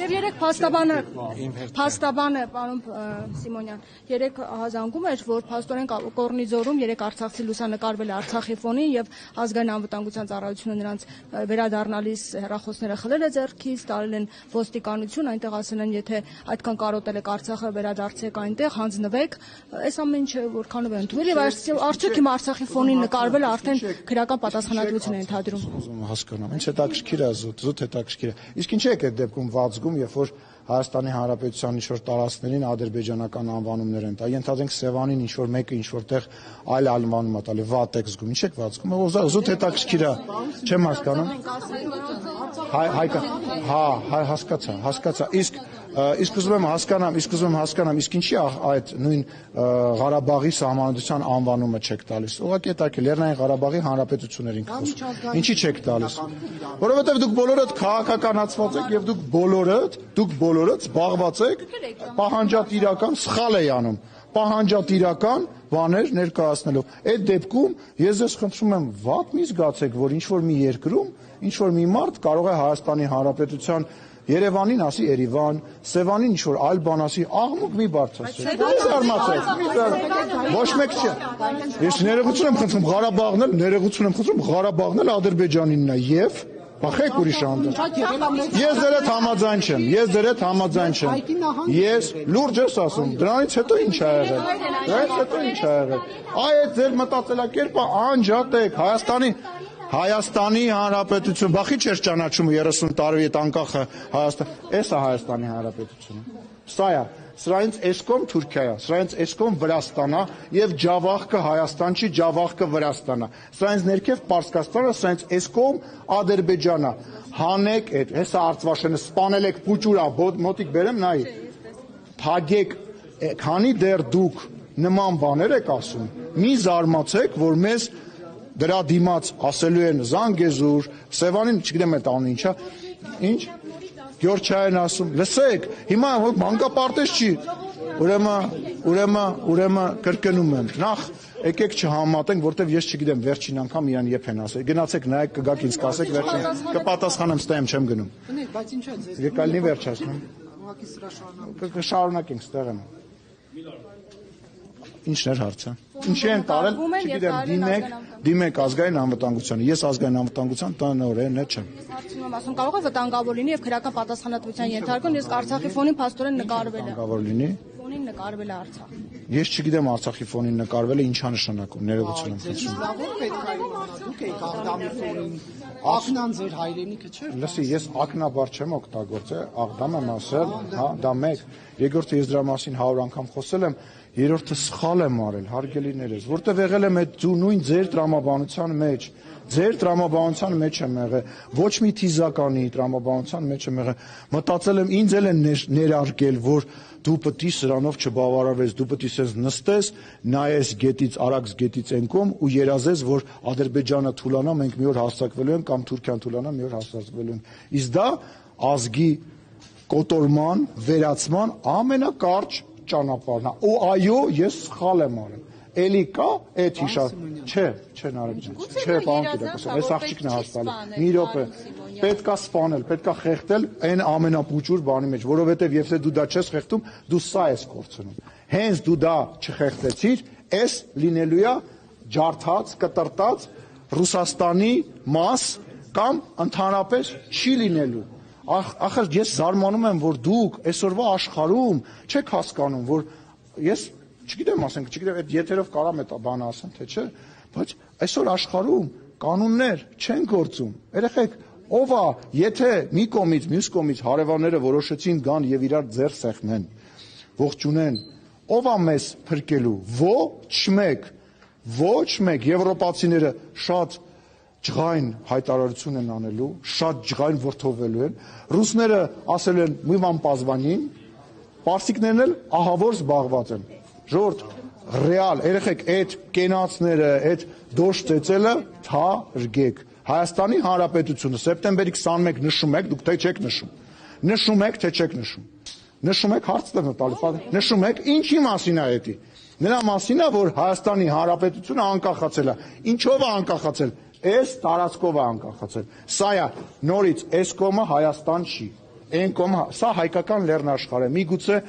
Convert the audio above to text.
Եվ երեք փաստաբանը, պարոն Սիմոնյան, երեք հազանգում էր, որ փաստորեն Կորնիձորում երեք արցախցի լուսանկարվել է Արցախի ֆոնին եւ ազգային անվտանգության ծառայությունը նրանց վերադառնալիս հեռախոսները խլել է ձեռքից, տարել են ոստիկանություն, այնտեղ ասել են, եթե այդքան կարոտել եք Արցախը, վերադարձեք այնտեղ, հանձնվեք, այս ամեն ինչը որքանով է ընդունելի, արդյոք հիմա Արցախի ֆոնին նկարվել է արդեն քրեական պատասխանատվություն է ենթադրում։ Ուզում հասկանամ, ինչ հետաքրքիր է զուտ հետաքրքիր է։ Իսկ ինչ է այդ դեպքում վազգում, երբ որ Հայաստանի Հանրապետության ինչ-որ տարածքներին ադրբեջանական անվանումներ են տա, ենթադրենք Սևանին ինչ-որ մեկը ինչ-որտեղ այլ անվանում է տալի, վատ եք զգում, ինչ եք վազգում, զուտ հետաքրքիր է, չեմ հասկանում։ Հասկացա, իսկ ուզում եմ հասկանամ, իսկ ինչի այդ նույն Ղարաբաղի սահմանադրության անվանումը չեք տալիս։ Ուղղակի հետաքրքիր, Լեռնային Ղարաբաղի հանրապետություններին խոսում։ Ինչի չեք տալիս։ Որովհետև դուք բոլորդ քաղաքականացված եք եւ դուք բոլորդ զբաղված եք պահանջատիրական սխալ է անում, պահանջատիրական բաներ ներկայացնելով։ Այդ դեպքում ես ձեզ խնդրում եմ վատ մի զգացեք, որ ինչ-որ մի երկրում, ինչ-որ մի մարդ կարող է Հայաստանի Հանրապետության Երևանին ասի Երևան, Սևանին ինչ-որ այլ բան ասի, աղմուկ մի բարձրացրեք։ Ոչ մեկ չէ։ Ես ներողություն եմ խնդրում, Ղարաբաղն էլ Ադրբեջանինն է եւ Բախեք ուրիշ անդր։ Ես դեր հետ համաձայն չեմ։ Ես լուրջ ես ասում, դրանից հետո ինչ ա եղել։ Այդ ձեր մտածելակերպը անջատեք, Հայաստանի Հանրապետություն, բախի չէր ճանաչում 30 տարի այդ անկախը Հայաստան, էս է Հայաստանի Հանրապետությունը։ Սա է, սրանից էսկոմ Թուրքիա է, սրանից էսկոմ Վրաստան է եւ ջավախքը Հայաստան չի, ջավախքը Վրաստան է։ Սրանից ներքև Պարսկաստանը, սրանից էսկոմ Ադրբեջան է։ Հանեք այդ, հեսա Արցվաշենը սպանել եք փուճուրա, մոտիկ բերեմ նայի։ Թագեք, քանի դեռ դուք նման բաներ եք ասում, մի զարմացեք, որ մեզ դրա դիմաց ասելու են Զանգեզուր, Սևանին, չգիտեմ այդ անունը ինչա, ինչ Գյորջայան ասում, լսեք, հիմա մանկապարտեզ չի, ուրեմն կրկնում եմ, նախ եկեք չհամատենք, որտեվ ես չգիտեմ վերջին անգամ իրան եփ են ասել, գնացեք նայեք կգաք ինձ կասեք վերջին, կպատասխանեմ ստեմ չեմ գնում, եկալնի վերջացնում, կշարունակենք ստեղ եմ, ինչն էր հարցը, ինչի են տարել, չգիտեմ, դիմեք ազգային անվտանգությանը, ես ազգային անվտանգության տնօրենն չեմ։ Հարցնում եմ ասում, կարող է վտանգավոր լինի եւ քրեական պատասխանատվության ենթարկվում, ես Արցախի ֆոնին փաստորեն նկարվել է։ Վտանգավոր լինի։ Ֆոնին նկարվել է Արցախ։ Ես չգիտեմ Արցախի ֆոնին նկարվելը ինչա նշանակում, ներողություն եմ խնդրում։ Դուք եք Աղդամի ֆոնին, Աղդամն ձեր հայրենիքը չէ։ Լսի, ես ակնաբար չեմ օգտագործել, Աղդամ եմ ասել, հա, դա մեկ։ Երկրորդը ես դրա մասին 100 անգամ խոսել եմ, երրորդը սխալ եմ արել, հարգելիներս, որտեղ եղել եմ այդ նույն ձեր տրամաբանության մեջ, ձեր տրամաբանության մեջ եմ եղել, ոչ մի թիզականի տրամաբանության մեջ եմ եղել, մտածել եմ ինձ էլ են ներարկել, որ դու պետք է սրանով չբավարարվես, դու պետք է սենց նստես, նայես գետից, Արաքս գետից ենկում ու երազես, որ Ադրբեջանը թուլանա, մենք մի օր հաստատվելու ենք կամ Թուրքիան թուլանա, մի օր հաստատվելու ենք։ Իսկ դա ազգի կոտորման, վերացման ամենակարճ ճանապարհն է։ Ու այո, ես սխալ եմ արել։ Էլի կա այդ հիշած։ Չէ, Նարեկ ջան։ Չէ, պարոն Տիրակոսյան, այս աղջիկն է հասկալի։ Մի րոպե։ Պետքա սպանել, պետքա խեղդել այն ամենապուճուր բանի մեջ, որովհետև եթե դու դա չես խեղդում, դու սա ես կորցնում։ Հենց դու դա չխեղդեցիր, այս լինելու է ջարդած, կտրտած Ռուսաստանի մաս կամ ընդհանրապես չի լինելու։ Ախր ես զարմանում եմ, որ դուք այսօրվա աշխարհում չեք հասկանում, որ ես չգիտեմ, ասենք, չգիտեմ, այդ եթերով կարամ այդ բանը ասեմ, թե չէ, բայց այսօր աշխարհում կանոններ չեն գործում։ Երեխեք, ով է, եթե մի կողմից, մյուս կողմից հարևանները որոշեցին գան եւ իրար ձեռ սեղմեն, ողջունեն, ով է մեզ փրկելու։ Ոչ մեկ եվրոպացիները շատ ջղայն հայտարարություն են անելու, շատ ջղայն որդովելու են, ռուսները ասել են մի բան պազվանին, պարսիկներն էլ ահավոր զբաղված են։ Ժողովուրդ, ռեալ, երեխեք, այդ կենացները, այդ դոշ ծեծելը թարգեք։ Հայաստանի Հանրապետությունը սեպտեմբերի 21 նշում եք, դուք թե չեք նշում։ Նշում եք, թե չեք նշում։ Նշում եք, հարց տվնը տալի, նշում եք, ինչի մասին է էդի։ Նրա մասին է, որ Հայաստանի Հանրապետությունը անկախացել է։ Ինչով է անկախացել։ Այս տարածքով է անկախացել։ Սա է նորից այս կողմը Հայաստան չի։ Այն կողմ սա հայկական լեռնաշխարհ է։ Միգուցե